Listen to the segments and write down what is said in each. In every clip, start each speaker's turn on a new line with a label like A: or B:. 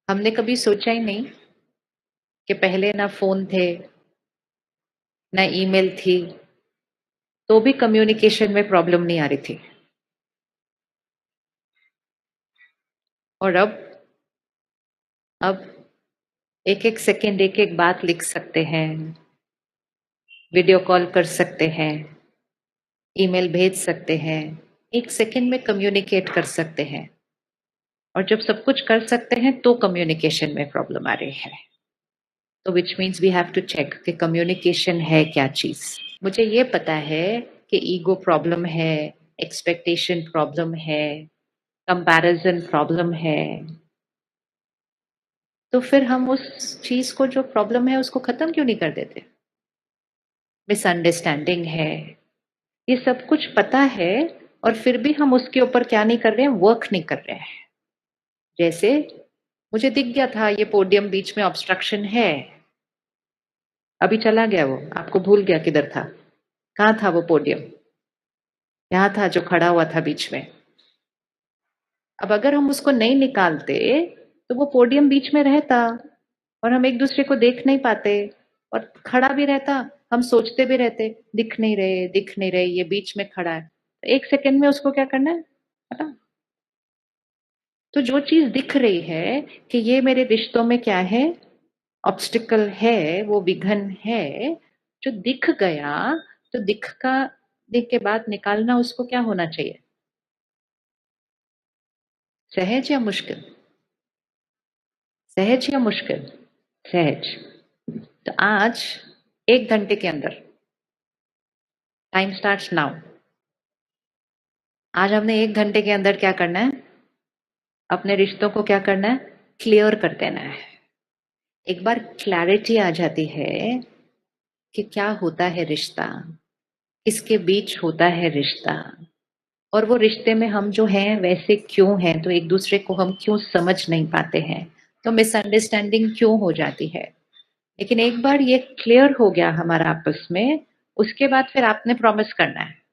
A: हमने कभी सोचा ही नहीं कि पहले ना फ़ोन थे, ना ईमेल थी, तो भी कम्युनिकेशन में प्रॉब्लम नहीं आ रही थी। और अब एक-एक सेकंड एक-एक बात लिख सकते हैं, वीडियो कॉल कर सकते हैं, ईमेल भेज सकते हैं, 1 सेकंड में कम्युनिकेट कर सकते हैं। और जब सब कुछ कर सकते हैं तो कम्युनिकेशन में प्रॉब्लम आ रही है। तो which means we have to check कि कम्युनिकेशन है क्या चीज़। मुझे ये पता है कि ईगो प्रॉब्लम है, एक्सपेक्टेशन प्रॉब्लम है, कंपैरिजन प्रॉब्लम है। तो फिर हम उस चीज़ को जो प्रॉब्लम है उसको खत्म क्यों नहीं कर देते? मिसअंडरस्टैंडिंग है, ये सब कुछ पता है और फिर भी हम उसके ऊपर क्या नहीं कर रहे हैं, वर्क नहीं कर रहे हैं। जैसे मुझे दिख गया था ये पोडियम बीच में ऑब्स्ट्रक्शन है, अभी चला गया वो, आपको भूल गया किधर था। कहाँ था वो पोडियम? यहाँ था जो खड़ा हुआ था बीच में। अब अगर हम उसको नहीं निकालते, तो वो पोडियम बीच में रहता और हम एक-दूसरे को देख नहीं पाते और खड़ा भी रहता, हम सोचते भी रहते, दिख नहीं रहे, ये बीच में खड़ा है। 1 सेकंड में उसको क्या करना है? हटा। तो जो चीज़ दिख रही है कि ये मेरे रिश्तों में क्या है? ऑब्स्टिकल है, वो विघन है, जो दिख गया, तो दिख के बाद निकालना उसको क्या होना चाहिए? सहज या मुश्किल? सहज या मुश्किल? सहज। तो आज 1 घंटे के अंदर, टाइम स्टार्ट्स नाउ। आज हमने 1 घंटे के अंदर क्या करना है? अपने रिश्तों को क्या करना है? क्लियर कर देना है। एक बार क्लैरिटी आ जाती है कि क्या होता है रिश्ता, किसके बीच होता है रिश्ता और वो रिश्ते में हम जो हैं वैसे क्यों हैं, तो एक दूसरे को हम क्यों समझ नहीं पाते हैं, तो मिसअंडरस्टैंडिंग क्यों हो जाती है। लेकिन एक बार ये क्लियर हो गया हमारा आपस में, उसके बाद फिर आपने प्रॉमिस करना है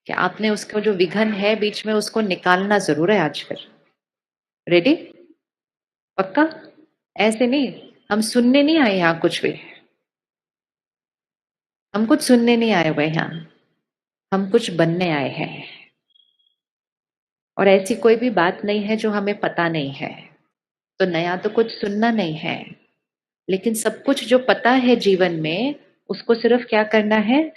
A: कि आपने उसको जो विघन है बीच में उसको निकालना जरूर है आज फिर। रेडी? पक्का? ऐसे नहीं, हम सुनने नहीं आए यहाँ कुछ भी, हम कुछ सुनने नहीं आए हुए यहाँ, हम कुछ बनने आए हैं। और ऐसी कोई भी बात नहीं है जो हमें पता नहीं है, तो नया तो कुछ सुनना नहीं है, लेकिन सब कुछ जो पता है जीवन में, उसको सिर्फ क्या करना है?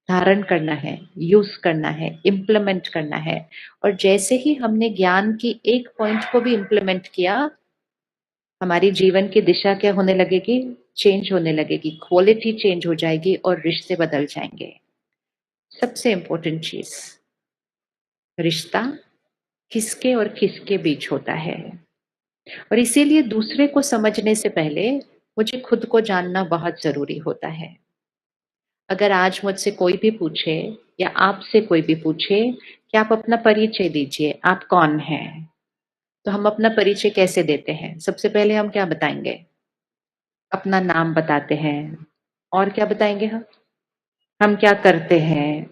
A: धारण करना है, यूज करना है, इम्प्लीमेंट करना है। और जैसे ही हमने ज्ञान की एक पॉइंट को भी इम्प्लीमेंट किया, हमारी जीवन की दिशा क्या होने लगेगी? चेंज होने लगेगी, क्वालिटी चेंज हो जाएगी और रिश्ते बदल जाएंगे। सबसे इंपॉर्टेंट चीज, रिश्ता किसके और किसके बीच होता है। और इसीलिए दूसरे को समझने से पहले मुझे खुद को जानना बहुत जरूरी होता है। अगर आज मुझसे कोई भी पूछे या आपसे कोई भी पूछे कि आप अपना परिचय दीजिए, आप कौन हैं? तो हम अपना परिचय कैसे देते हैं? सबसे पहले हम क्या बताएँगे? अपना नाम बताते हैं। और क्या बताएँगे हम? हम क्या करते हैं?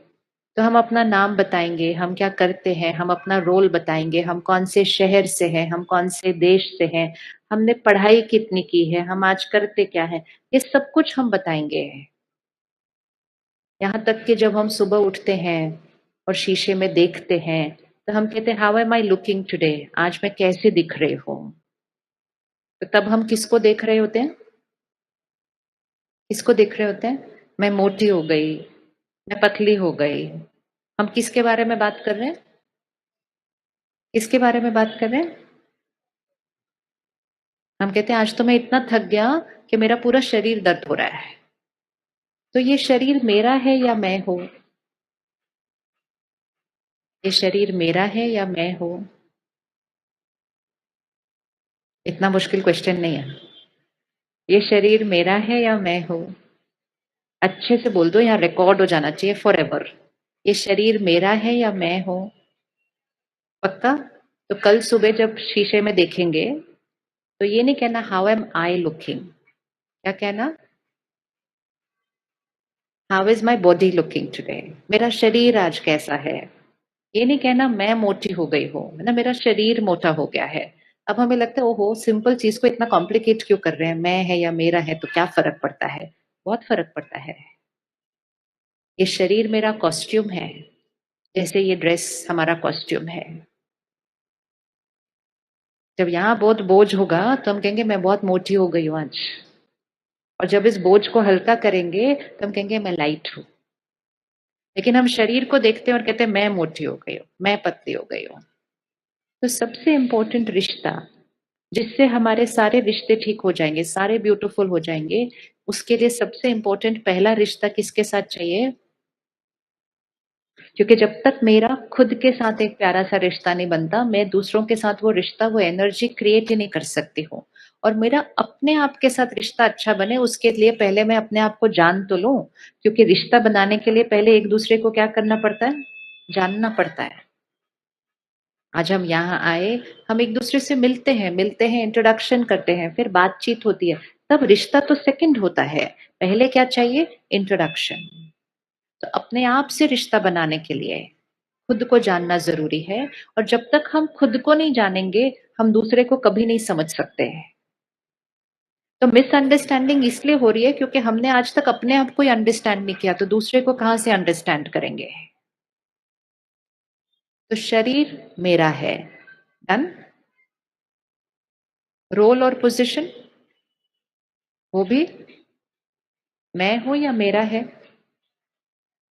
A: तो हम अपना नाम बताएँगे, हम क्या करते हैं, हम अपना रोल बताएँगे, हम कौन से शहर से हैं, हम कौन से देश से हैं, हमने पढ़ाई कितनी की है, हम आज करते क्या हैं, ये सब कुछ हम बताएँगे। यहाँ तक कि जब हम सुबह उठते हैं और शीशे में देखते हैं, तो हम कहते हैं, how am I looking today? आज मैं कैसे दिख रही हूँ? तो तब हम किसको देख रहे होते हैं? किसको देख रहे होते हैं? मैं मोटी हो गई, मैं पतली हो गई। हम किसके बारे में बात कर रहे हैं? किसके बारे में बात कर रहे हैं? हम कहते हैं आज तो मैं इतना थक गया कि मेरा पूरा शरीर दर्द हो रहा है। तो ये शरीर मेरा है या मैं हूँ? ये शरीर मेरा है या मैं हूँ? इतना मुश्किल क्वेश्चन नहीं है। ये शरीर मेरा है या मैं हूँ? अच्छे से बोल दो, यहाँ रिकॉर्ड हो जाना चाहिए फॉरएवर। ये शरीर मेरा है या मैं हूँ? पक्का? तो कल सुबह जब शीशे में देखेंगे, तो ये नहीं कहना हाउ एम आई लुकिंग, क्या कहना? How is my body looking today? मेरा शरीर आज कैसा है? ये नहीं कहना मैं मोटी हो गई हूँ, है ना, मेरा शरीर मोटा हो गया है। अब हमें लगता है ओहो सिंपल चीज को इतना कॉम्प्लिकेट क्यों कर रहे हैं, मैं है या मेरा है तो क्या फर्क पड़ता है। बहुत फर्क पड़ता है। ये शरीर मेरा कॉस्ट्यूम है, जैसे ये ड्रेस हमारा कॉस्ट्यूम है। जब यहाँ बहुत बोझ होगा तो हम कहेंगे मैं बहुत मोटी हो गई हूँ आज, और जब इस बोझ को हल्का करेंगे तो हम कहेंगे मैं लाइट हूँ। लेकिन हम शरीर को देखते हैं और कहते हैं मैं मोटी हो गई हूँ, मैं पतली हो गई हूँ। तो सबसे इम्पोर्टेंट रिश्ता, जिससे हमारे सारे रिश्ते ठीक हो जाएंगे, सारे ब्यूटीफुल हो जाएंगे, उसके लिए सबसे इम्पोर्टेंट पहला रिश्ता किसके साथ चाहिए? क्योंकि जब तक मेरा खुद के साथ एक प्यारा सा रिश्ता नहीं बनता, मैं दूसरों के साथ वो रिश्ता, वो एनर्जी क्रिएट ही नहीं कर सकती हूँ। और मेरा अपने आप के साथ रिश्ता अच्छा बने, उसके लिए पहले मैं अपने आप को जान तो लूं। क्योंकि रिश्ता बनाने के लिए पहले एक दूसरे को क्या करना पड़ता है? जानना पड़ता है। आज हम यहाँ आए, हम एक दूसरे से मिलते हैं, इंट्रोडक्शन करते हैं, फिर बातचीत होती है, तब रिश्ता तो सेकंड होता है। पहले क्या चाहिए? इंट्रोडक्शन। तो अपने आप से रिश्ता बनाने के लिए खुद को जानना जरूरी है। और जब तक हम खुद को नहीं जानेंगे, हम दूसरे को कभी नहीं समझ सकते हैं। तो मिसअंडरस्टैंडिंग इसलिए हो रही है क्योंकि हमने आज तक अपने आप को ही अंडरस्टैंड नहीं किया, तो दूसरे को कहां से अंडरस्टैंड करेंगे। तो शरीर मेरा है, डन। रोल और पोजीशन, वो भी मैं हूं या मेरा है?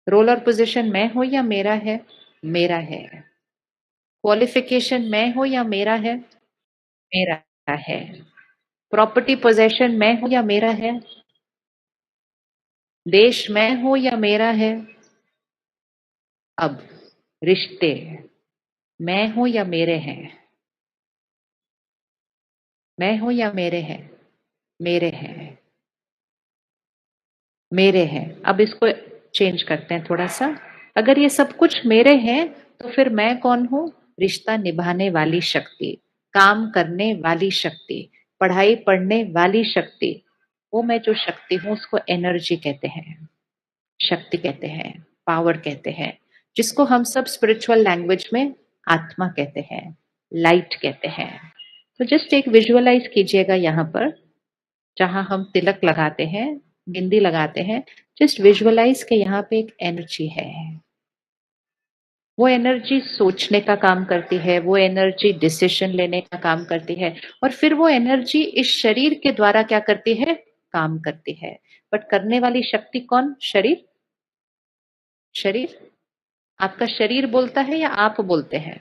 A: रोल और पोजीशन मैं हूं या मेरा है? मेरा है। क्वालिफिकेशन मैं हूं या मेरा है? मेरा है। प्रॉपर्टी पोजेशन मैं हूं या मेरा है? देश मैं हूं या मेरा है? अब रिश्ते मैं हूं या मेरे हैं? मैं हूं या मेरे हैं? मेरे हैं। मेरे हैं। अब इसको चेंज करते हैं थोड़ा सा। अगर ये सब कुछ मेरे हैं, तो फिर मैं कौन हूं? रिश्ता निभाने वाली शक्ति, काम करने वाली शक्ति, पढ़ाई पढ़ने वाली शक्ति। वो मैं जो शक्ति हूं उसको एनर्जी कहते हैं, शक्ति कहते हैं, पावर कहते हैं, जिसको हम सब स्पिरिचुअल लैंग्वेज में आत्मा कहते हैं, लाइट कहते हैं। तो जस्ट एक विजुअलाइज कीजिएगा यहाँ पर, जहां हम तिलक लगाते हैं, बिंदी लगाते हैं, जस्ट विजुअलाइज के यहाँ पे एक एनर्जी है। वो एनर्जी सोचने का काम करती है, वो एनर्जी डिसीजन लेने का काम करती है, और फिर वो एनर्जी इस शरीर के द्वारा क्या करती है? काम करती है। बट करने वाली शक्ति कौन? शरीर। शरीर। आपका शरीर बोलता है या आप बोलते हैं?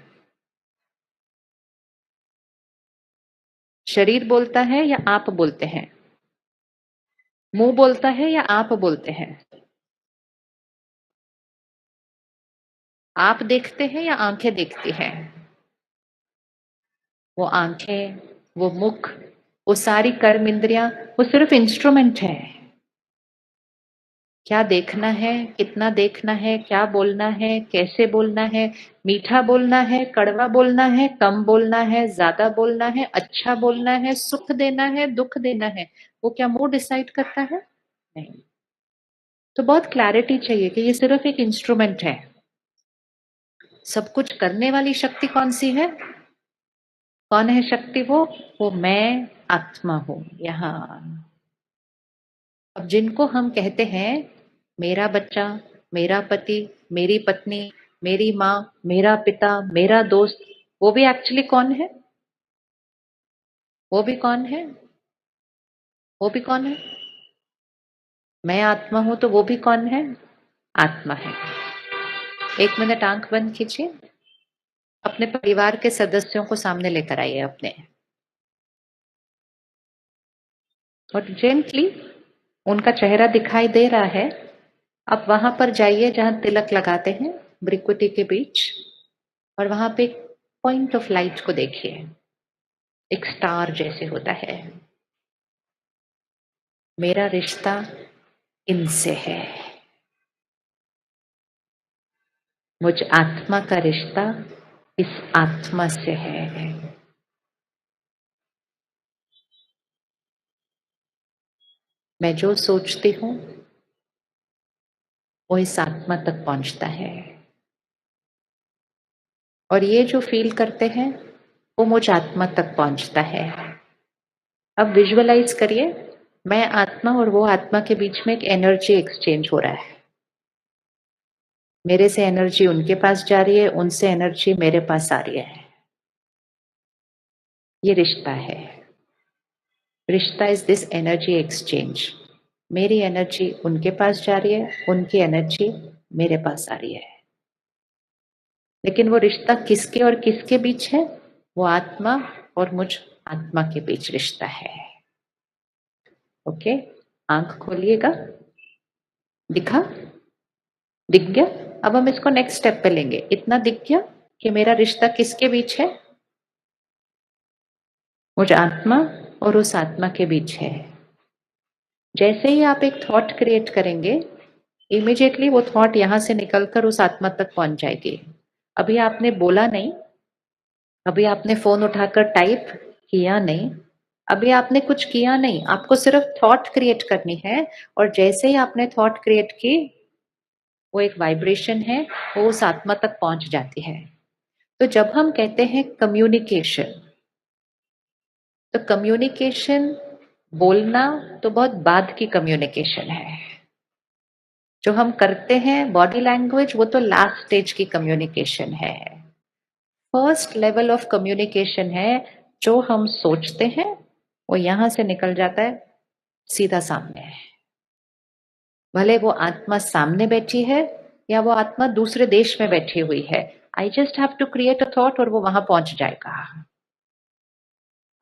A: शरीर बोलता है या आप बोलते हैं? मुंह बोलता है या आप बोलते हैं? आप देखते हैं या आंखें देखती हैं? वो आंखें, वो मुख, वो सारी कर्म इंद्रियां, वो सिर्फ इंस्ट्रूमेंट है। क्या देखना है, कितना देखना है, क्या बोलना है, कैसे बोलना है, मीठा बोलना है, कड़वा बोलना है, कम बोलना है, ज्यादा बोलना है, अच्छा बोलना है, सुख देना है, दुख देना है, वो क्या मुंह डिसाइड करता है? नहीं। तो बहुत क्लैरिटी चाहिए कि ये सिर्फ एक इंस्ट्रूमेंट है। सब कुछ करने वाली शक्ति कौन सी है? कौन है शक्ति? वो मैं आत्मा हूं यहाँ। अब जिनको हम कहते हैं मेरा बच्चा, मेरा पति, मेरी पत्नी, मेरी माँ, मेरा पिता, मेरा दोस्त, वो भी एक्चुअली कौन है? वो भी कौन है? वो भी कौन है? मैं आत्मा हूं तो वो भी कौन है? आत्मा है। एक मिनट आंख बंद कीजिए। अपने परिवार के सदस्यों को सामने लेकर आइए अपने, और जेंटली उनका चेहरा दिखाई दे रहा है। आप वहां पर जाइए जहां तिलक लगाते हैं, भ्रिकुटी के बीच, और वहां पे एक पॉइंट ऑफ लाइट को देखिए, एक स्टार जैसे होता है। मेरा रिश्ता इनसे है। मुझ आत्मा का रिश्ता इस आत्मा से है। मैं जो सोचती हूँ वो इस आत्मा तक पहुंचता है। और ये जो फील करते हैं वो मुझ आत्मा तक पहुंचता है। अब विजुअलाइज करिए, मैं आत्मा और वो आत्मा के बीच में एक एनर्जी एक्सचेंज हो रहा है। मेरे से एनर्जी उनके पास जा रही है, उनसे एनर्जी मेरे पास आ रही है। ये रिश्ता है। रिश्ता इज दिस एनर्जी एक्सचेंज। मेरी एनर्जी उनके पास जा रही है, उनकी एनर्जी मेरे पास आ रही है। लेकिन वो रिश्ता किसके और किसके बीच है? वो आत्मा और मुझ आत्मा के बीच रिश्ता है। ओके, आंख खोलिएगा। दिखा? दिख गया? अब हम इसको नेक्स्ट स्टेप पे लेंगे। इतना दिख गया कि मेरा रिश्ता किसके बीच है? मुझ आत्मा और उस आत्मा के बीच है। जैसे ही आप एक थॉट क्रिएट करेंगे, इमीडिएटली वो थॉट यहां से निकलकर उस आत्मा तक पहुंच जाएगी। अभी आपने बोला नहीं, अभी आपने फोन उठाकर टाइप किया नहीं, अभी आपने कुछ किया नहीं, आपको सिर्फ थॉट क्रिएट करनी है। और जैसे ही आपने थॉट क्रिएट की, वो एक वाइब्रेशन है, वो उस आत्मा तक पहुंच जाती है। तो जब हम कहते हैं कम्युनिकेशन, तो कम्युनिकेशन बोलना तो बहुत बाद की कम्युनिकेशन है। जो हम करते हैं बॉडी लैंग्वेज, वो तो लास्ट स्टेज की कम्युनिकेशन है। फर्स्ट लेवल ऑफ कम्युनिकेशन है जो हम सोचते हैं, वो यहां से निकल जाता है सीधा सामने। भले वो आत्मा सामने बैठी है या वो आत्मा दूसरे देश में बैठी हुई है, I just have to create a thought और वो वहां पहुंच जाएगा।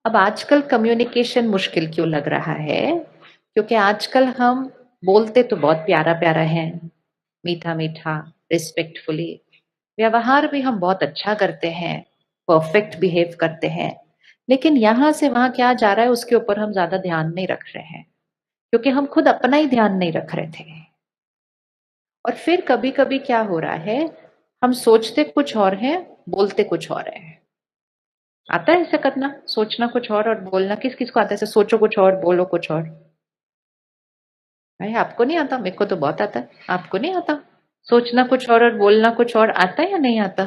A: अब आजकल कम्युनिकेशन मुश्किल क्यों लग रहा है? क्योंकि आजकल हम बोलते तो बहुत प्यारा प्यारा है, मीठा मीठा, रिस्पेक्टफुली, व्यवहार भी हम बहुत अच्छा करते हैं, परफेक्ट बिहेव करते हैं। लेकिन यहां से वहां क्या जा रहा है उसके ऊपर हम ज्यादा ध्यान नहीं रख रहे हैं, क्योंकि हम खुद अपना ही ध्यान नहीं रख रहे थे। और फिर कभी कभी क्या हो रहा है, हम सोचते कुछ और हैं, बोलते कुछ और है। आता है ऐसा करना, सोचना कुछ और बोलना? किस किस को आता है ऐसे? सोचो कुछ और, बोलो कुछ और। भाई आपको नहीं आता? मेरे को तो बहुत आता है। आपको नहीं आता? सोचना कुछ और बोलना कुछ और आता है या नहीं आता?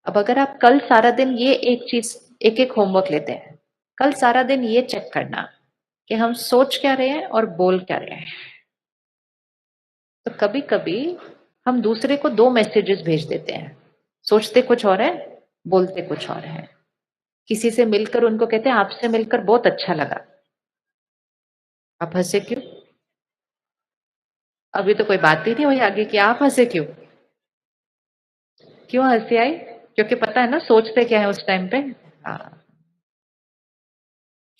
A: अब अगर आप कल सारा दिन ये एक चीज, एक एक होमवर्क लेते हैं, कल सारा दिन ये चेक करना कि हम सोच क्या रहे हैं और बोल क्या रहे हैं। तो कभी कभी हम दूसरे को दो मैसेजेस भेज देते हैं, सोचते कुछ और है, बोलते कुछ और है। किसी से मिलकर उनको कहते हैं आपसे मिलकर बहुत अच्छा लगा। आप हंसे क्यों? अभी तो कोई बात ही नहीं हुई आगे की, आप हंसे क्यों? क्यों हंसी आई? क्योंकि पता है ना सोचते क्या है उस टाइम पे। हाँ,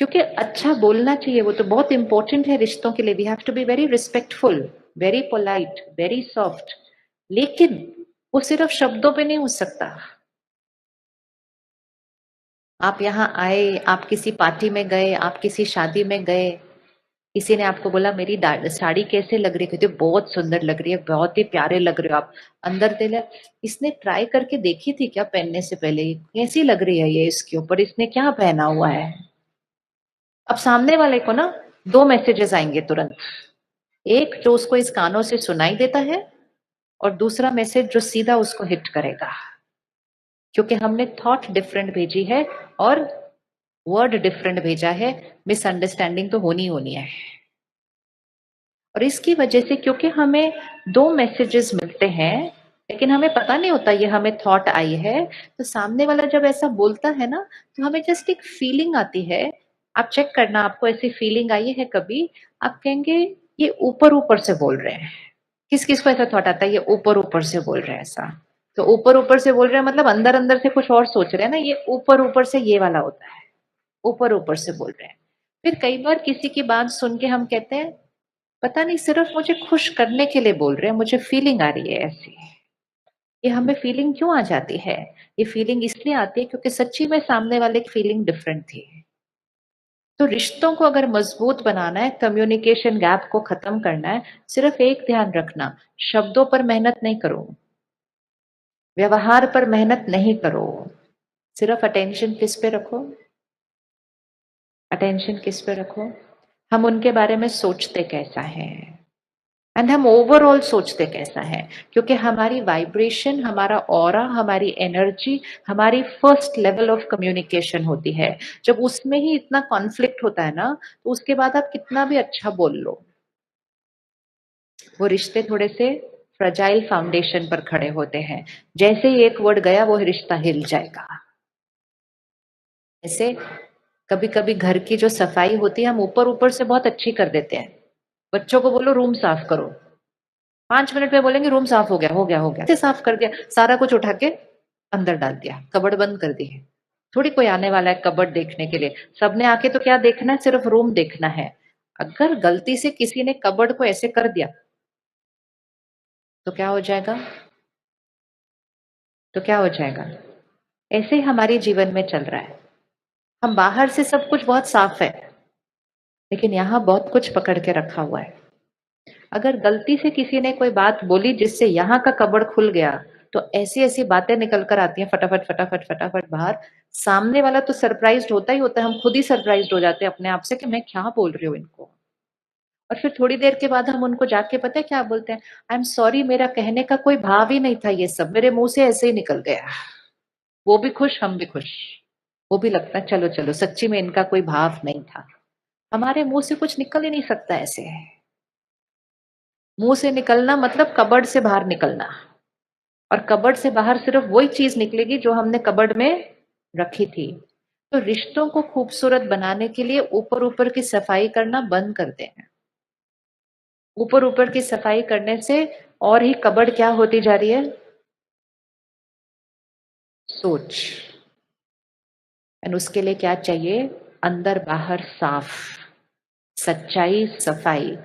A: क्योंकि अच्छा बोलना चाहिए, वो तो बहुत इंपॉर्टेंट है रिश्तों के लिए। We have to be very respectful, very polite, very soft. लेकिन वो सिर्फ शब्दों पे नहीं हो सकता। आप यहाँ आए, आप किसी पार्टी में गए, आप किसी शादी में गए, किसी ने आपको बोला मेरी साड़ी कैसे लग रही है, कहते हो बहुत सुंदर लग रही है, बहुत ही प्यारे लग रहे हो आप। अंदर दिल, इसने ट्राई करके देखी थी क्या पहनने से पहले, कैसी लग रही है ये इसके ऊपर, इसने क्या पहना हुआ है? अब सामने वाले को ना दो मैसेजेस आएंगे तुरंत। एक जो उसको इस कानों से सुनाई देता है, और दूसरा मैसेज जो सीधा उसको हिट करेगा, क्योंकि हमने थॉट डिफरेंट भेजी है और वर्ड डिफरेंट भेजा है। मिसअंडरस्टैंडिंग तो होनी होनी है। और इसकी वजह से, क्योंकि हमें दो मैसेजेस मिलते हैं लेकिन हमें पता नहीं होता ये हमें थॉट आई है, तो सामने वाला जब ऐसा बोलता है ना, तो हमें जस्ट एक फीलिंग आती है। आप चेक करना, आपको ऐसी फीलिंग आई है कभी? आप कहेंगे ये ऊपर ऊपर से बोल रहे हैं। किस किस को ऐसा थॉट आता है ये ऊपर ऊपर से बोल रहे हैं ऐसा? तो ऊपर ऊपर से बोल रहे हैं मतलब अंदर अंदर से कुछ और सोच रहे हैं ना, ये ऊपर ऊपर से ये वाला होता है, ऊपर ऊपर से बोल रहे हैं। फिर कई बार किसी की बात सुन के हम कहते हैं पता नहीं सिर्फ मुझे खुश करने के लिए बोल रहे हैं, मुझे फीलिंग आ रही है ऐसी। ये हमें फीलिंग क्यों आ जाती है? ये फीलिंग इसलिए आती है क्योंकि सच्ची में सामने वाले की फीलिंग डिफरेंट थी। तो रिश्तों को अगर मजबूत बनाना है, कम्युनिकेशन गैप को खत्म करना है, सिर्फ एक ध्यान रखना, शब्दों पर मेहनत नहीं करो, व्यवहार पर मेहनत नहीं करो, सिर्फ अटेंशन किस पे रखो? अटेंशन किस पे रखो? हम उनके बारे में सोचते कैसा है? एंड हम ओवरऑल सोचते कैसा है, क्योंकि हमारी वाइब्रेशन, हमारा ऑरा, हमारी एनर्जी, हमारी फर्स्ट लेवल ऑफ कम्युनिकेशन होती है। जब उसमें ही इतना कॉन्फ्लिक्ट होता है ना, तो उसके बाद आप कितना भी अच्छा बोल लो, वो रिश्ते थोड़े से फ्रजाइल फाउंडेशन पर खड़े होते हैं। जैसे ही एक वर्ड गया वो रिश्ता हिल जाएगा। ऐसे कभी कभी घर की जो सफाई होती है हम ऊपर ऊपर से बहुत अच्छी कर देते हैं। बच्चों को बोलो रूम साफ करो, 5 मिनट में बोलेंगे रूम साफ हो गया हो गया हो गया, ऐसे साफ कर दिया, सारा कुछ उठा के अंदर डाल दिया, कबर्ड बंद कर दी है। थोड़ी कोई आने वाला है कबर्ड देखने के लिए, सबने आके तो क्या देखना है, सिर्फ रूम देखना है। अगर गलती से किसी ने कबर्ड को ऐसे कर दिया तो क्या हो जाएगा, तो क्या हो जाएगा। ऐसे ही हमारे जीवन में चल रहा है। हम बाहर से सब कुछ बहुत साफ है, लेकिन यहाँ बहुत कुछ पकड़ के रखा हुआ है। अगर गलती से किसी ने कोई बात बोली जिससे यहाँ का कबड़ खुल गया, तो ऐसी ऐसी बातें निकल कर आती हैं फटाफट फटाफट फटाफट बाहर। सामने वाला तो सरप्राइज्ड होता ही होता है, हम खुद ही सरप्राइज्ड हो जाते हैं अपने आप से कि मैं क्या बोल रही हूँ इनको। और फिर थोड़ी देर के बाद हम उनको जाके पता है क्या बोलते हैं, आई एम सॉरी, मेरा कहने का कोई भाव ही नहीं था, ये सब मेरे मुंह से ऐसे ही निकल गया। वो भी खुश, हम भी खुश। वो भी लगता है चलो चलो, सच्ची में इनका कोई भाव नहीं था। हमारे मुंह से कुछ निकल ही नहीं सकता ऐसे। मुंह से निकलना मतलब कबर्ड से बाहर निकलना, और कबर्ड से बाहर सिर्फ वही चीज निकलेगी जो हमने कबर्ड में रखी थी। तो रिश्तों को खूबसूरत बनाने के लिए ऊपर ऊपर की सफाई करना बंद कर दें। ऊपर ऊपर की सफाई करने से और ही कबर्ड क्या होती जा रही है, सोच। एंड उसके लिए क्या चाहिए, अंदर बाहर साफ, सच्चाई, सफाई।